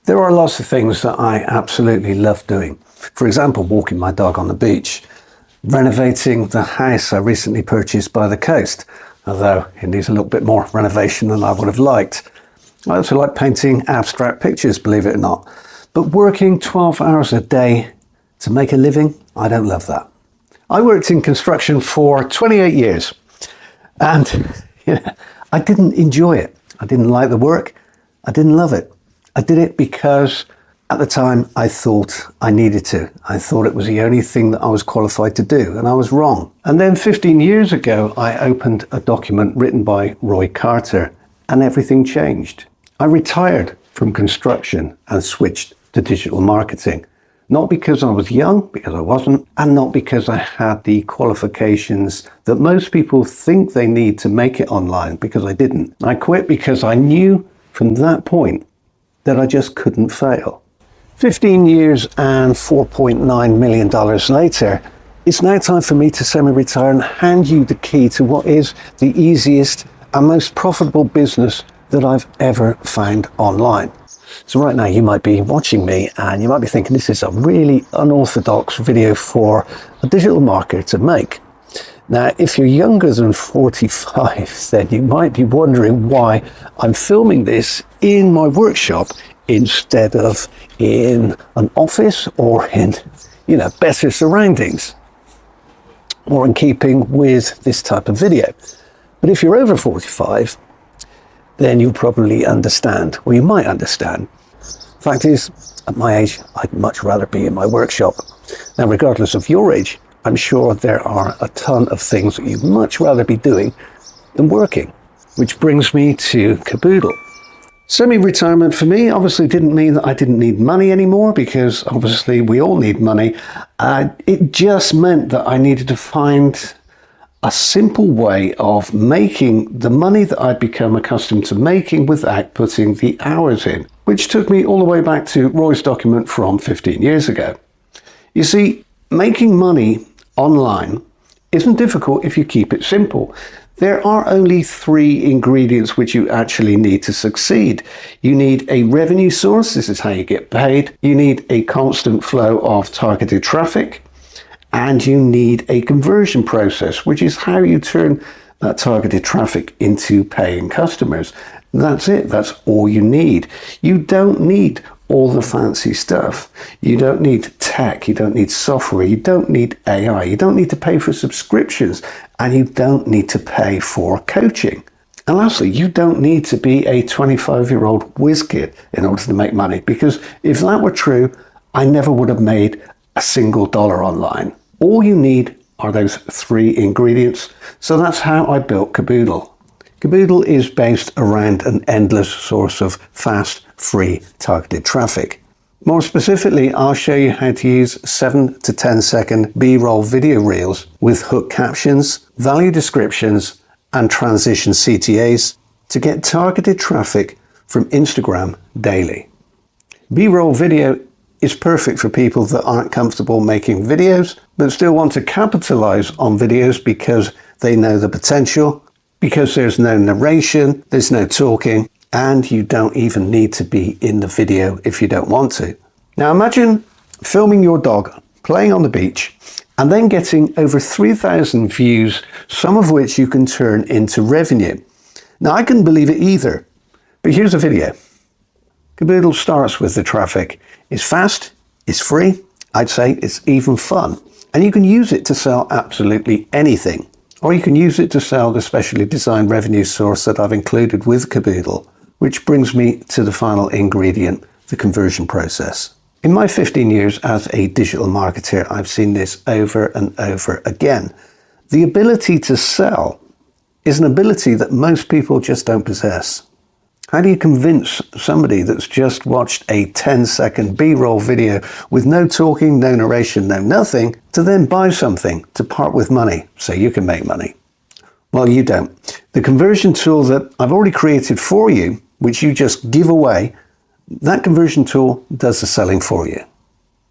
There are lots of things that I absolutely love doing. For example, walking my dog on the beach, renovating the house I recently purchased by the coast, although it needs a little bit more renovation than I would have liked. I also like painting abstract pictures, believe it or not. But working 12 hours a day to make a living, I don't love that. I worked in construction for 28 years and I didn't enjoy it. I didn't like the work. I didn't love it. I did it because at the time I thought I needed to. I thought it was the only thing that I was qualified to do, and I was wrong. And then 15 years ago, I opened a document written by Roy Carter, and everything changed. I retired from construction and switched to digital marketing. Not because I was young, because I wasn't, and not because I had the qualifications that most people think they need to make it online, because I didn't. I quit because I knew from that point that I just couldn't fail. 15 years and $4.9 million later, it's now time for me to semi-retire and hand you the key to what is the easiest and most profitable business that I've ever found online. So right now you might be watching me and you might be thinking this is a really unorthodox video for a digital marketer to make. Now, if you're younger than 45, then you might be wondering why I'm filming this in my workshop instead of in an office or in, better surroundings, or in keeping with this type of video. But if you're over 45, then you'll probably understand, or you might understand. Fact is, at my age, I'd much rather be in my workshop. Now, regardless of your age, I'm sure there are a ton of things that you'd much rather be doing than working. Which brings me to Cabooodl. Semi-retirement for me obviously didn't mean that I didn't need money anymore, because obviously we all need money. It just meant that I needed to find a simple way of making the money that I'd become accustomed to making without putting the hours in, which took me all the way back to Roy's document from 15 years ago. You see, making money online isn't difficult if you keep it simple. There are only 3 ingredients which you actually need to succeed. You need a revenue source, this is how you get paid. You need a constant flow of targeted traffic. And you need a conversion process, which is how you turn that targeted traffic into paying customers. That's it. That's all you need. You don't need all the fancy stuff. You don't need tech. You don't need software. You don't need AI. You don't need to pay for subscriptions. And you don't need to pay for coaching. And lastly, you don't need to be a 25-year-old whiz kid in order to make money. Because if that were true, I never would have made a single dollar online. All you need are those 3 ingredients. So that's how I built Cabooodl. Cabooodl is based around an endless source of fast, free, targeted traffic. More specifically, I'll show you how to use 7 to 10 second B-roll video reels with hook captions, value descriptions, and transition CTAs to get targeted traffic from Instagram daily. B-roll video is perfect for people that aren't comfortable making videos, but still want to capitalize on videos because they know the potential, because there's no narration, there's no talking, and you don't even need to be in the video if you don't want to. Now imagine filming your dog playing on the beach and then getting over 3,000 views, some of which you can turn into revenue. Now I couldn't believe it either, but here's a video. Cabooodl starts with the traffic. It's fast, it's free, I'd say it's even fun. And you can use it to sell absolutely anything. Or you can use it to sell the specially designed revenue source that I've included with Cabooodl, which brings me to the final ingredient, the conversion process. In my 15 years as a digital marketer, I've seen this over and over again. The ability to sell is an ability that most people just don't possess. How do you convince somebody that's just watched a 10-second B-roll video with no talking, no narration, no nothing, to then buy something, to part with money so you can make money? Well, you don't. The conversion tool that I've already created for you, which you just give away, that conversion tool does the selling for you.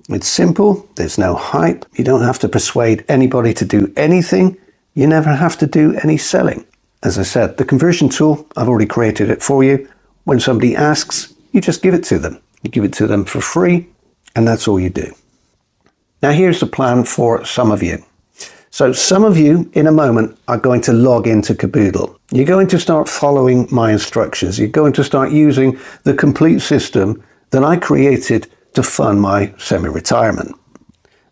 It's simple, there's no hype, you don't have to persuade anybody to do anything, you never have to do any selling. As I said, the conversion tool, I've already created it for you. When somebody asks, you just give it to them. you give it to them for free, and that's all you do. Now here's the plan for some of you. So some of you in a moment are going to log into Cabooodl. You're going to start following my instructions. You're going to start using the complete system that I created to fund my semi-retirement.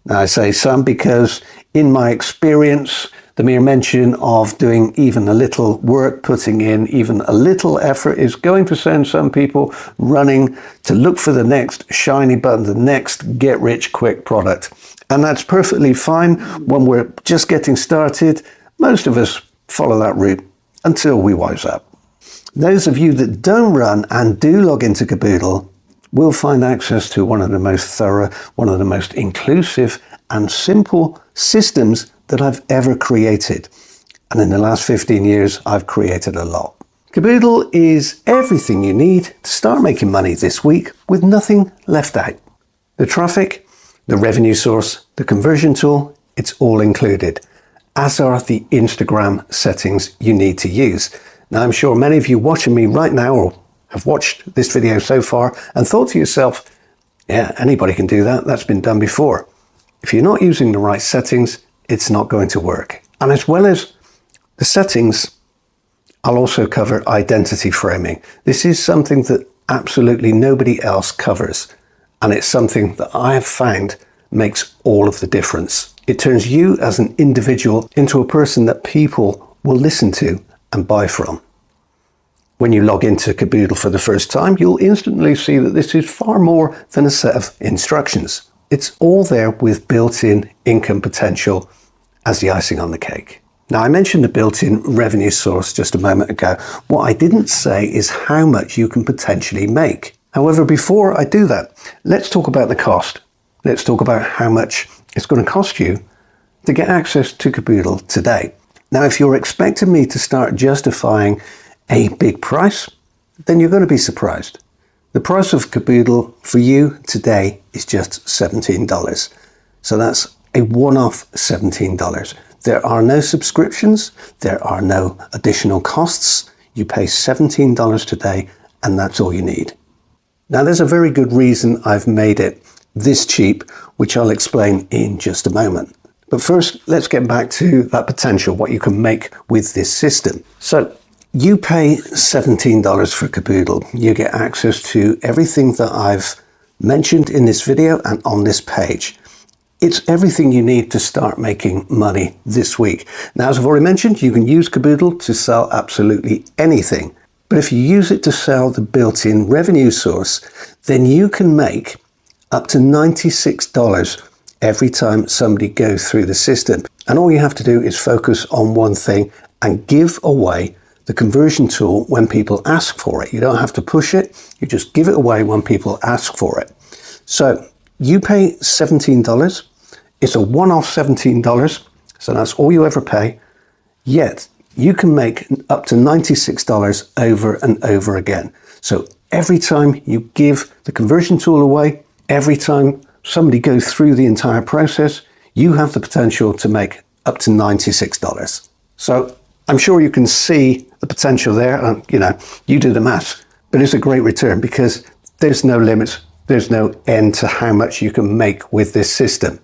Now I say some because in my experience, the mere mention of doing even a little work, putting in even a little effort is going to send some people running to look for the next shiny button, the next get-rich-quick product. And that's perfectly fine when we're just getting started. Most of us follow that route until we wise up. Those of you that don't run and do log into Cabooodl will find access to one of the most thorough, one of the most inclusive and simple systems that I've ever created. And in the last 15 years, I've created a lot. Cabooodl is everything you need to start making money this week with nothing left out. The traffic, the revenue source, the conversion tool, it's all included, as are the Instagram settings you need to use. Now, I'm sure many of you watching me right now or have watched this video so far and thought to yourself, yeah, anybody can do that. That's been done before. If you're not using the right settings, it's not going to work. And as well as the settings, I'll also cover identity framing. This is something that absolutely nobody else covers. And it's something that I have found makes all of the difference. It turns you as an individual into a person that people will listen to and buy from. When you log into Cabooodl for the first time, you'll instantly see that this is far more than a set of instructions. It's all there with built-in income potential as the icing on the cake. Now, I mentioned the built-in revenue source just a moment ago. What I didn't say is how much you can potentially make. However, before I do that, let's talk about the cost. Let's talk about how much it's going to cost you to get access to Cabooodl today. Now, if you're expecting me to start justifying a big price, then you're going to be surprised. The price of Cabooodl for you today is just $17. So that's a one-off $17. There are no subscriptions. There are no additional costs. You pay $17 today, and that's all you need. Now, there's a very good reason I've made it this cheap, which I'll explain in just a moment. But first, let's get back to that potential, what you can make with this system. So you pay $17 for Cabooodl. You get access to everything that I've mentioned in this video and on this page. It's everything you need to start making money this week. Now, as I've already mentioned, you can use Cabooodl to sell absolutely anything. But if you use it to sell the built-in revenue source, then you can make up to $96 every time somebody goes through the system. And all you have to do is focus on one thing and give away the conversion tool when people ask for it. You don't have to push it. You just give it away when people ask for it. So you pay $17. It's a one-off $17. So that's all you ever pay. Yet you can make up to $96 over and over again. So every time you give the conversion tool away, every time somebody goes through the entire process, you have the potential to make up to $96. So I'm sure you can see the potential there. And, you do the math, but it's a great return because there's no limits. There's no end to how much you can make with this system.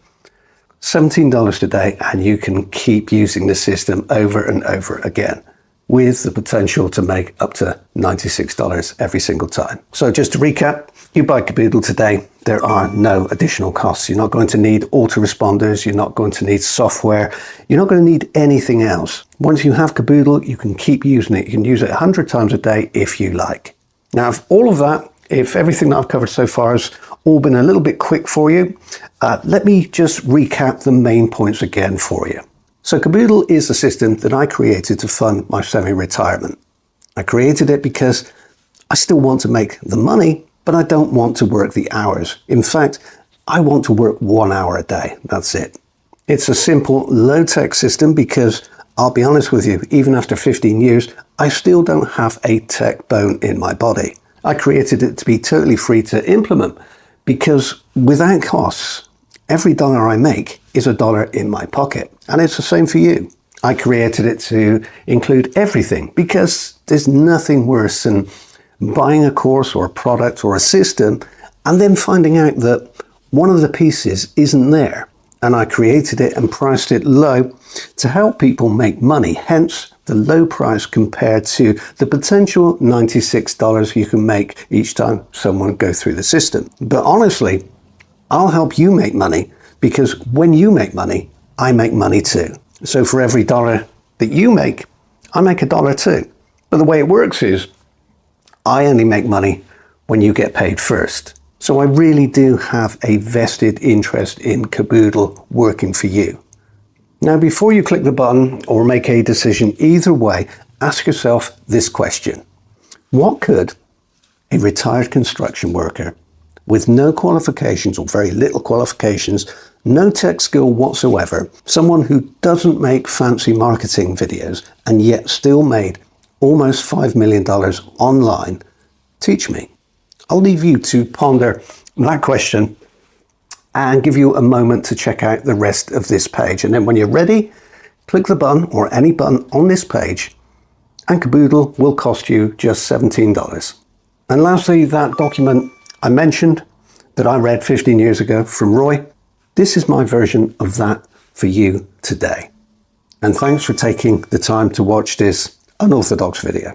$17 today, and you can keep using the system over and over again with the potential to make up to $96 every single time. So just to recap, you buy Cabooodl today, there are no additional costs. You're not going to need autoresponders. You're not going to need software. You're not going to need anything else. Once you have Cabooodl, you can keep using it. You can use it 100 times a day if you like. Now, if everything that I've covered so far has all been a little bit quick for you, let me just recap the main points again for you. So Cabooodl is a system that I created to fund my semi-retirement. I created it because I still want to make the money, but I don't want to work the hours. In fact, I want to work 1 hour a day. That's it. It's a simple, low-tech system because I'll be honest with you, even after 15 years, I still don't have a tech bone in my body. I created it to be totally free to implement because without costs, every dollar I make is a dollar in my pocket. And it's the same for you. I created it to include everything because there's nothing worse than buying a course or a product or a system and then finding out that one of the pieces isn't there, and I created it and priced it low to help people make money, hence the low price compared to the potential $96 you can make each time someone goes through the system. But honestly, I'll help you make money, because when you make money, I make money too. So for every dollar that you make, I make $1 too. But the way it works is, I only make money when you get paid first. So I really do have a vested interest in Cabooodle working for you. Now, before you click the button or make a decision either way, ask yourself this question. What could a retired construction worker with no qualifications or very little qualifications, no tech skill whatsoever, someone who doesn't make fancy marketing videos and yet still made almost $5 million online, teach me? I'll leave you to ponder that question and give you a moment to check out the rest of this page. And then when you're ready, click the button or any button on this page, and Cabooodle will cost you just $17. And lastly, that document I mentioned that I read 15 years ago from Roy, this is my version of that for you today. And thanks for taking the time to watch this unorthodox video.